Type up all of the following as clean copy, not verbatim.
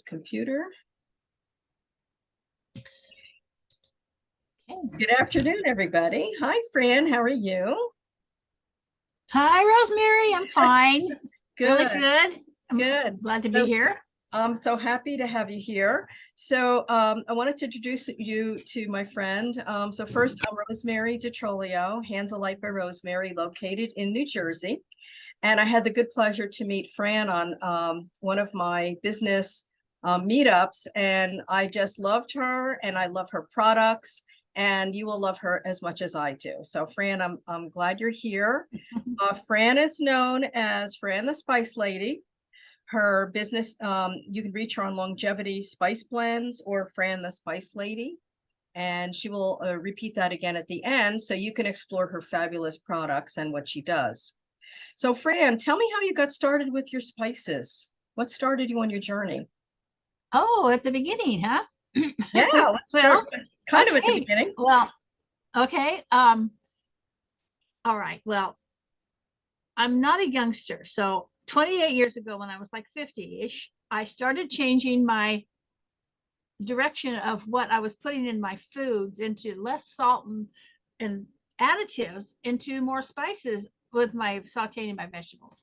computer. Okay. Good afternoon, everybody. Hi, Fran. How are you? Hi, Rosemary. I'm fine. Really Good, good. I'm good. glad to be So here. I'm so happy to have you here. So I wanted to introduce you to my friend. So first, I'm Rosemary DiTrolio, Hands Alight by Rosemary, located in New Jersey. And I had the good pleasure to meet Fran on one of my business meetups, and I just loved her, and I love her products, and you will love her as much as I do. So, Fran, I'm glad you're here. Fran is known as Fran the Spice Lady. Her business, you can reach her on Longevity Spice Blends or Fran the Spice Lady, and she will repeat that again at the end so you can explore her fabulous products and what she does. So, Fran, tell me how you got started with your spices. What started you on your journey? Oh, at the beginning, huh? Yeah, let's Well, start kind of at the okay. beginning. Well, okay. All right. Well, I'm not a youngster. So 28 years ago, when I was like 50-ish, I started changing my direction of what I was putting in my foods into less salt and additives into more spices with my sauteing my vegetables.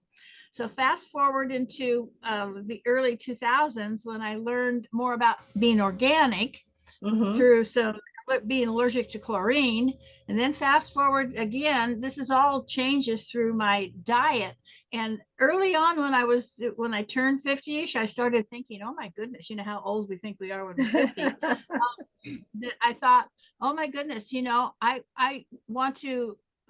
So fast forward into the early 2000s when I learned more about being organic through some being allergic to chlorine. And then fast forward again, this is all changes through my diet. And early on when I turned 50ish, I started thinking, oh my goodness, you know how old we think we are when we're 50. That I thought, oh my goodness,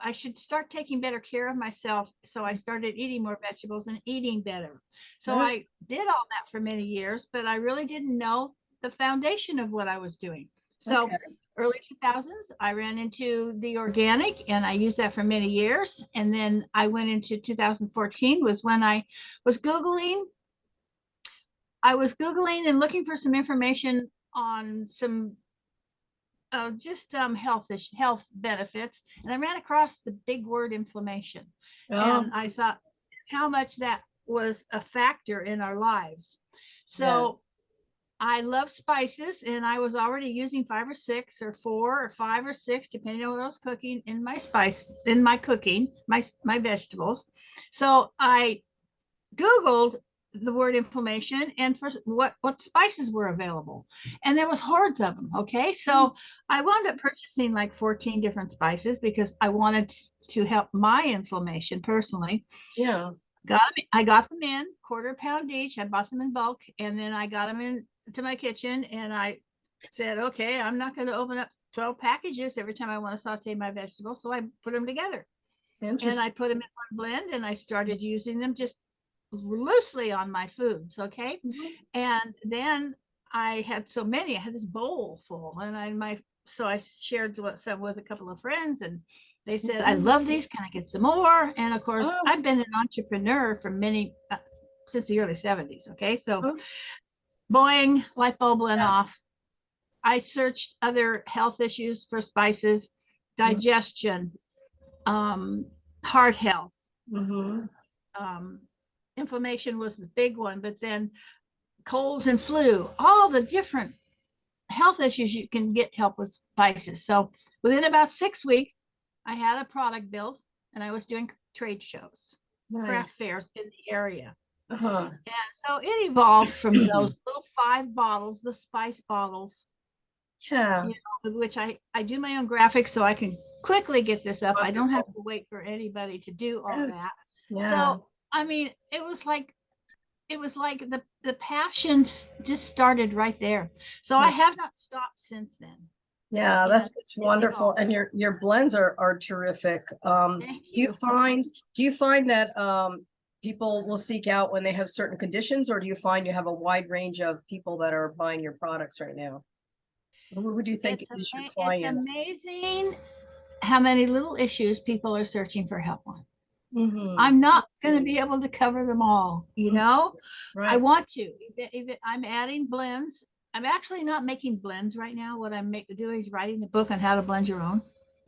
I should start taking better care of myself. So I started eating more vegetables and eating better. So Yeah. I did all that for many years, but I really didn't know the foundation of what I was doing. So Okay. early 2000s, I ran into the organic and I used that for many years. And then I went into 2014 was when was Googling. I was Googling and looking for some information on some just health benefits, and I ran across the big word inflammation, Oh, and I saw how much that was a factor in our lives. yeah. So I love spices, and I was already using 5 or 6 or 4 or 5 or 6, depending on what I was cooking in my cooking, my vegetables. So I Googled the word inflammation and for what spices were available, and there was hordes of them. Okay, so I wound up purchasing like 14 different spices because I wanted to help my inflammation personally. Yeah. I got them in quarter-pound each. I bought them in bulk, and then I got them into my kitchen, and I said, okay, I'm not going to open up 12 packages every time I want to saute my vegetables, so I put them together and I Interesting. put them in one blend, and I started using them just loosely on my foods. Okay, Mhm. and then I had so many. I had this bowl full, and I shared some with a couple of friends, and they said, "I love these. Can I get some more?" And of course, Oh, I've been an entrepreneur for many since the early 70s. Okay, so oh, boing, light bulb went yeah. off. I searched other health issues for spices, digestion, um, heart health, Mm-hmm. um, inflammation was the big one, but then colds and flu, all the different health issues you can get help with spices. So within about 6 weeks, I had a product built and I was doing trade shows, Nice. craft fairs in the area. Uh-huh. And so it evolved from those little 5 bottles, the spice bottles, Yeah. with which I do my own graphics so I can quickly get this up. I don't have Wonderful. to wait for anybody to do all Yeah. that. Yeah. So, I mean, it was like the passion just started right there. So I have not stopped since then. Yeah, And it's it's wonderful. evolved. And your blends are terrific. Thank Do you you. find that people will seek out when they have certain conditions, or do you find you have a wide range of people that are buying your products right now? Who would you think is your It's client? amazing how many little issues people are searching for help on. Mm-hmm. I'm not going to be able to cover them all, you know. I Right. want to. If I'm adding blends. I'm actually not making blends right now. What I'm doing is writing a book on how to blend your own,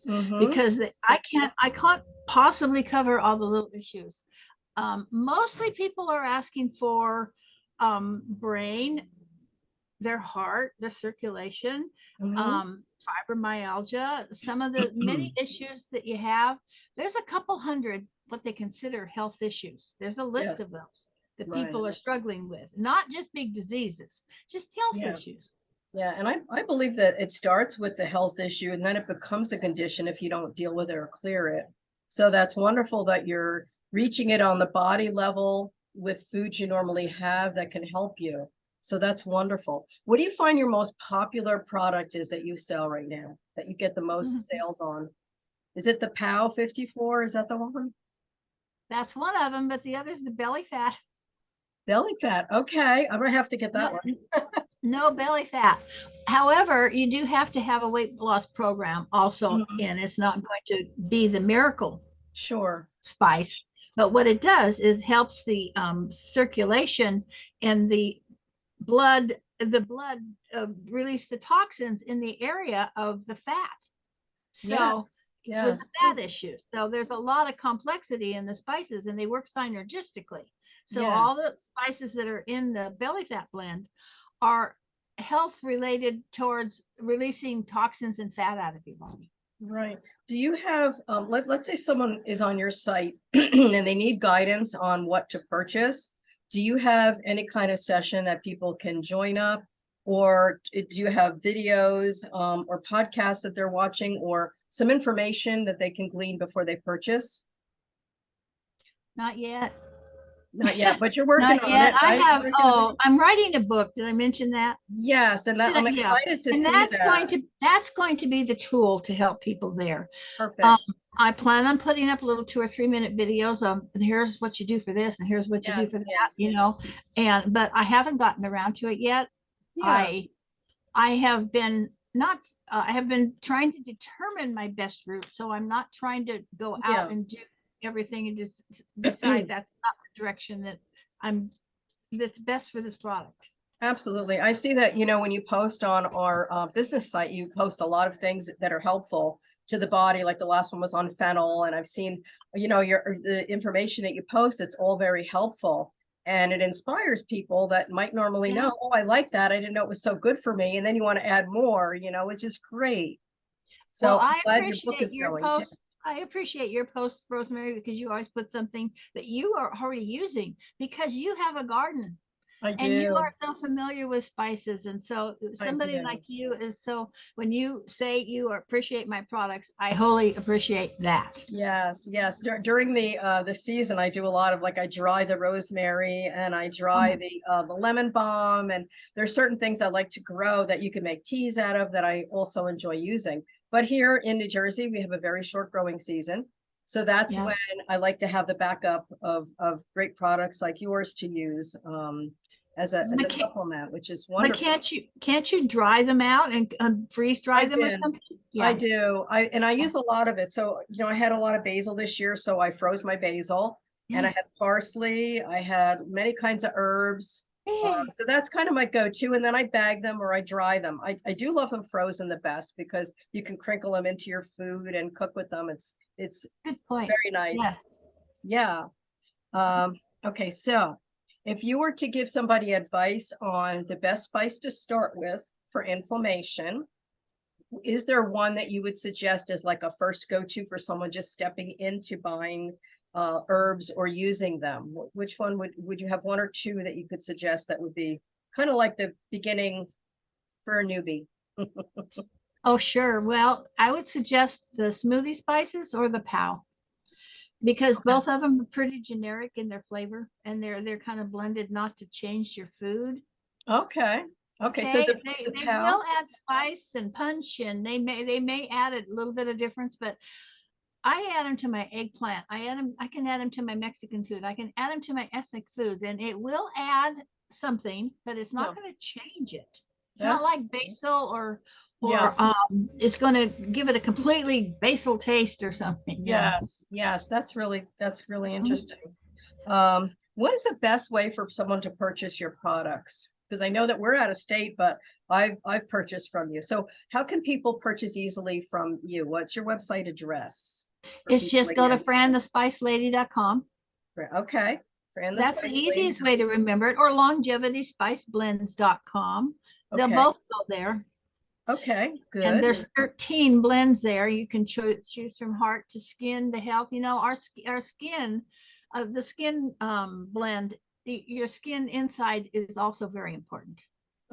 Mm-hmm. because I can't possibly cover all the little issues. Mostly people are asking for brain their heart, their circulation, Mhm. fibromyalgia, some of the many issues that you have. There's a couple hundred what they consider health issues. There's a list Yes, of those that right. people are struggling with, not just big diseases, just health Yeah. issues. Yeah, and I believe that it starts with the health issue and then it becomes a condition if you don't deal with it or clear it. So that's wonderful that you're reaching it on the body level with foods you normally have that can help you. So that's wonderful. What do you find your most popular product is that you sell right now, that you get the most sales on? Is it the POW 54? Is that the one? That's one of them, but the other's the belly fat. Belly fat. Okay, I'm gonna have to get that No, one. no belly fat. However, you do have to have a weight loss program also, Mhm. and it's not going to be the miracle Sure. spice. But what it does is helps the circulation and the blood release the toxins in the area of the fat. So Yes. with Yes. fat issues, so there's a lot of complexity in the spices, and they work synergistically. So all Yes. the spices that are in the belly fat blend are health related towards releasing toxins and fat out of your body. Right. Do you have, let's say someone is on your site and they need guidance on what to purchase. Do you have any kind of session that people can join up? Or do you have videos or podcasts that they're watching or some information that they can glean before they purchase? Not yet. Not yet, but you're working Not on yet. it, I right? You're have, working on it. oh, I'm writing a book. Did I mention that? Yes, and that, I'm Yeah. excited to And see that. that's going to be the tool to help people there. Um, Perfect. I plan on putting up little 2 or 3 minute videos of here's what you do for this and here's what you do for Yes, that, yes. and but I haven't gotten around to it yet. Yeah, I I have been not I have been trying to determine my best route, so I'm not trying to go out yeah. and do everything and just decide that's not the direction that I'm that's best for this product. Absolutely. I see that, when you post on our business site, you post a lot of things that are helpful to the body. Like the last one was on fennel, and I've seen, the information that you post, it's all very helpful. And it inspires people that might normally Yeah. know, oh, I like that. I didn't know it was so good for me. And then you want to add more, which is great. So Well, I'm glad your book is going too. I appreciate your posts, Rosemary, because you always put something that you are already using because you have a garden I and you do. are so familiar with spices. And so I somebody like do. you is so when you say you appreciate my products, I wholly appreciate that. Yes, yes. During the season, I do a lot of like I dry the rosemary and I dry Mhm. the lemon balm, and there's certain things I like to grow that you can make teas out of that I also enjoy using. But here in New Jersey, we have a very short growing season. So that's Yeah. when I like to have the backup of great products like yours to use as a But can't, supplement, which is but wonderful. can't you dry them out and freeze dry I them or did. something? I Yeah. do. I use a lot of it. So, I had a lot of basil this year, so I froze my basil and Yeah. I had parsley. I had many kinds of herbs. Yeah. So that's kind of my go-to. And then I bag them or I dry them. I do love them frozen the best because you can crinkle them into your food and cook with them. It's Good point. very nice. Yes. Yeah. Um, okay, so if you were to give somebody advice on the best spice to start with for inflammation, is there one that you would suggest as like a first go-to for someone just stepping into buying herbs or using them? Which one would you have one or two that you could suggest that would be kind of like the beginning for a newbie? Oh, sure. Well, I would suggest the smoothie spices or the Pow because Okay. both of them are pretty generic in their flavor and they're kind of blended not to change your food. Okay. Okay. So Okay, the they PAL. will add spice and punch and they may add a little bit of difference, but I add them to my eggplant. I can add them to my Mexican food. I can add them to my ethnic foods and it will add something, but it's not No, going to change it. It's not that's like basil yeah. or it's going to give it a completely basil taste or something. Yes. Yes. That's really Mhm. interesting. What is the best way for someone to purchase your products? Because I know that we're out of state, but I've purchased from you. So how can people purchase easily from you? What's your website address for It's people just go to again? franthespicelady.com. Okay. Fran the That's the Spice Lady. easiest way to remember it, or longevityspiceblends.com. They'll Okay. both go there. Okay, And good. there's 13 blends there. You can choose from heart to skin to health. You know, our skin, the skin blend, your skin inside is also very important.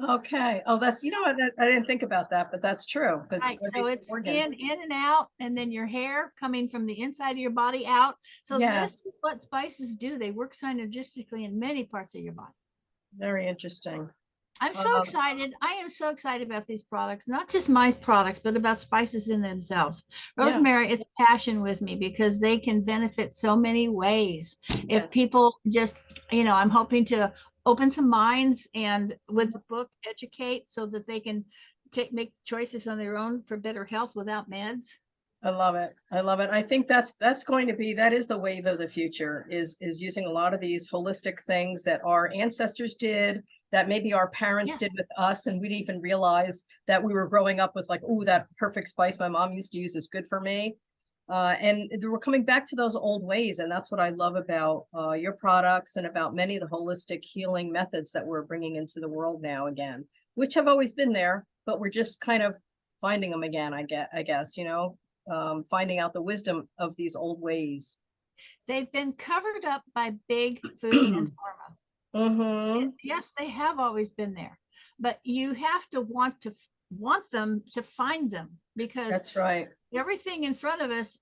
Okay. Oh, that's, you know what, I didn't think about that, but that's true because Right. So every it's organ. skin in and out, and then your hair coming from the inside of your body out. So this Yes, is what spices do. They work synergistically in many parts of your body. very interesting. I'm so Um, excited. I am so excited about these products, not just my products, but about spices in themselves. yeah, Rosemary is a passion with me because they can benefit so many ways. yes. If people just, I'm hoping to open some minds and with the book educate so that they can make choices on their own for better health without meds. I love it. I love it. I think that's going to be, that is the wave of the future, is using a lot of these holistic things that our ancestors did, that maybe our parents did Yes. with us, and we didn't even realize that we were growing up with, like, oh, that perfect spice my mom used to use is good for me. And we're coming back to those old ways, and that's what I love about your products and about many of the holistic healing methods that we're bringing into the world now again, which have always been there, but we're just kind of finding them again. I guess, finding out the wisdom of these old ways. They've been covered up by big food and pharma. Mm-hmm. Yes, they have always been there, but you have to want them to find them, because That's right. everything in front of us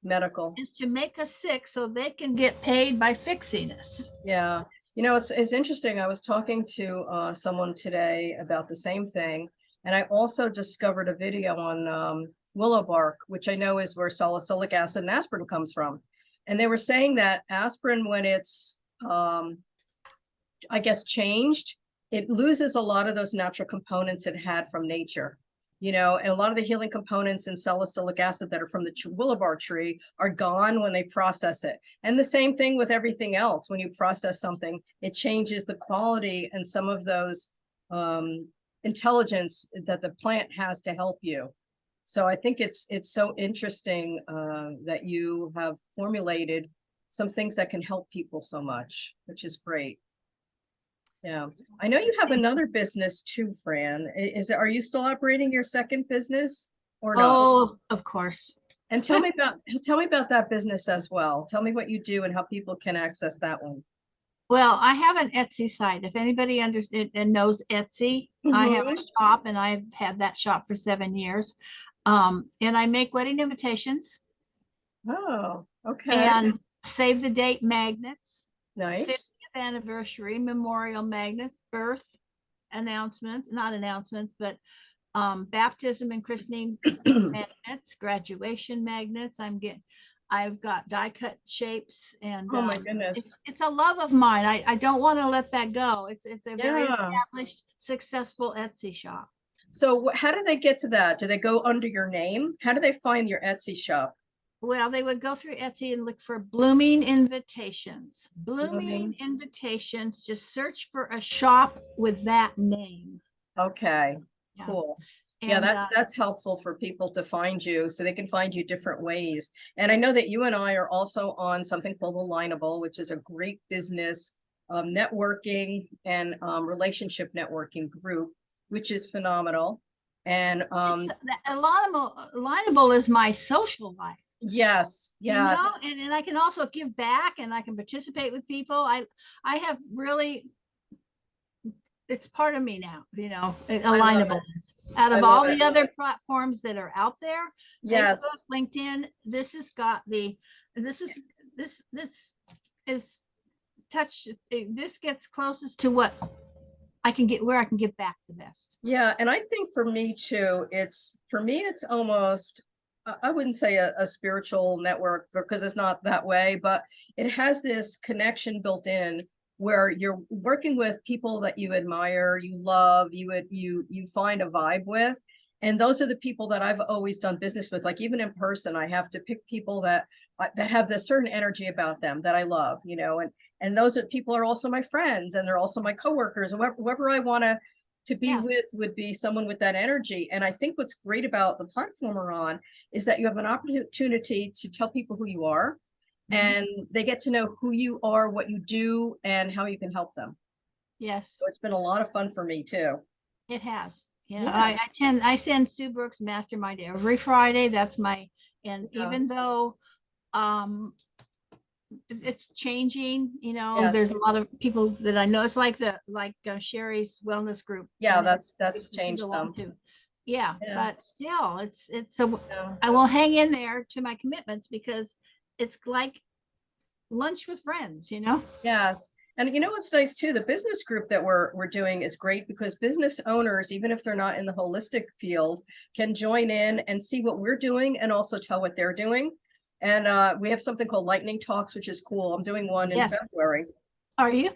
Medical. is to make us sick so they can get paid by fixing us. Yeah. It's interesting. I was talking to someone today about the same thing, and I also discovered a video on willow bark, which I know is where salicylic acid and aspirin comes from. And they were saying that aspirin, when it's, I guess, changed, it loses a lot of those natural components it had from nature. And a lot of the healing components in salicylic acid that are from the willow bark tree are gone when they process it. And the same thing with everything else. When you process something, it changes the quality and some of those intelligence that the plant has to help you. So I think it's so interesting that you have formulated some things that can help people so much, which is great. Yeah. I know you have another business too, Fran. Are you still operating your second business or not? Oh, of course. And tell me about that business as well. Tell me what you do and how people can access that one. Well, I have an Etsy site. If anybody understands and knows Etsy, I have a Mm-hmm. shop, and I've had that shop for 7 years. And I make wedding invitations Oh, okay. and save the date magnets, Nice. 50th anniversary memorial magnets, birth announcements, not announcements, but baptism and christening magnets, graduation magnets. I've got die cut shapes, and Oh my goodness. it's a love of mine. I don't want to let that go. It's a very Yeah. established, successful Etsy shop. So how do they get to that? Do they go under your name? How do they find your Etsy shop? Well, they would go through Etsy and look for blooming invitations. Blooming Blooming. invitations. Just search for a shop with that name. Okay. Yeah. Cool. Yeah, And that's helpful for people to find you so they can find you different ways. And I know that you and I are also on something called Alignable, which is a great business networking and relationship networking group, which is phenomenal. And Alignable is my social life. yes, yes, And I can also give back, and I can participate with people. I have really, it's part of me now, I love it. Alignable is. Out I of love all it. the other platforms that are out there, Facebook, Yes. LinkedIn, this has got this is touch, this gets closest to what I can get, where I can give back the best. Yeah, and I think for me too, it's almost, I wouldn't say a spiritual network because it's not that way, but it has this connection built in where you're working with people that you admire, you love, you find a vibe with. And those are the people that I've always done business with. Like even in person, I have to pick people that have this certain energy about them that I love, and those are people are also my friends, and they're also my coworkers, and whoever I want to be Yeah. with would be someone with that energy. And I think what's great about the platform we're on is that you have an opportunity to tell people who you are, and they get to know who you are, what you do, and how you can help them. Yes, So it's been a lot of fun for me too. it has. Yeah, Yeah. I send Sue Brooks Mastermind every Friday. That's and Yeah. even though um it's changing, Yes. there's a lot of people that I know. It's like Sherry's wellness group, Yeah, and that's you changed belong some. to. Yeah, Yeah. but still, it's so Yeah. I will hang in there to my commitments because it's like lunch with friends. Yes. And you know what's nice too? The business group that we're doing is great because business owners, even if they're not in the holistic field, can join in and see what we're doing and also tell what they're doing. And we have something called lightning talks, which is cool. I'm doing one in Yes. February. Are you?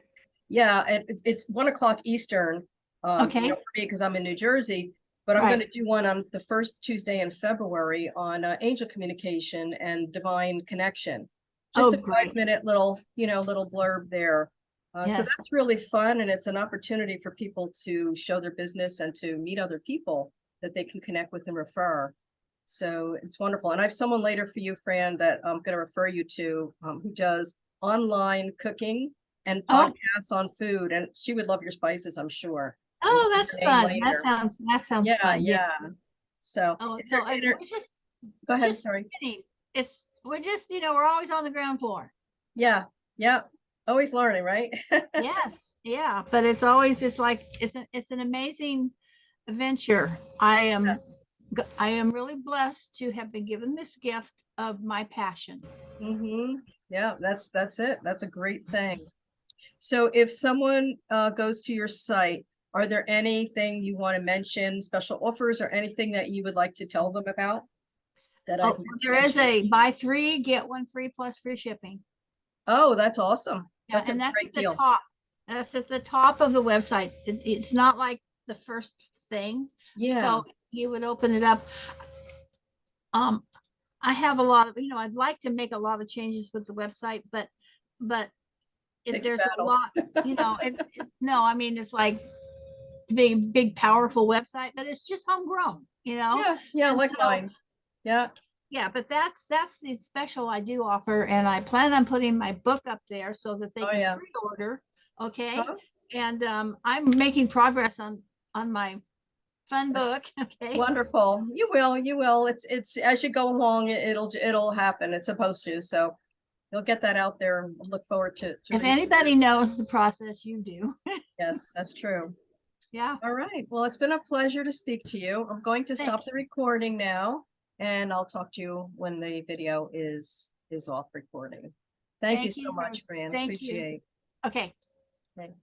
Yeah, it's 1 o'clock Eastern, for Okay. me because I'm in New Jersey, but I'm going Right. to do one on the first Tuesday in February on angel communication and divine connection. Oh, Just a great. 5 minute little blurb there. So Yes. that's really fun, and it's an opportunity for people to show their business and to meet other people that they can connect with and refer. So it's wonderful. And I have someone later for you, Fran, that I'm going to refer you to, who does online cooking and Oh, podcasts on food. And she would love your spices, I'm sure. I'll give oh, you that's her name fun. later. That sounds Yeah, fun. Yeah. yeah. So Oh, is so there, go we're ahead, just sorry. beginning. We're just, we're always on the ground floor. Yeah, yeah. Always learning, right? Yes, yeah, but it's like it's an amazing adventure. Yes. I am really blessed to have been given this gift of my passion. Mm-hmm. Yeah, that's it. That's a great thing. So if someone goes to your site, are there anything you want to mention, special offers or anything that you would like to tell them about that I've Oh, there is mentioned? a buy three, get one free plus free shipping. Oh, that's awesome. Yeah, That's a and that's great at the deal. top. That's at the top of the website. It's not like the first thing. Yeah. So you would open it up. Um, I have a lot of, I'd like to make a lot of changes with the website, but Pick your there's a battles. lot, no, I mean, it's like to be a big, powerful website, but it's just homegrown. Yeah, yeah, And like so, mine. Yeah. yeah, but that's the special I do offer. And I plan on putting my book up there so that they Oh can yeah. pre-order. Okay. Huh? And I'm making progress on my fun That's book. Okay. wonderful. You will, you will. It's as you go along, it'll happen. It's supposed to. So you'll get that out there and look forward to If reading. anybody knows the process, you do. Yes, that's true. Yeah. All right. Well, it's been a pleasure to speak to you. I'm going to Thank stop the recording now, and I'll talk to you when the video is off recording. Thank you Thank so you, much, Rose. Fran. Thank you. Appreciate Okay. it.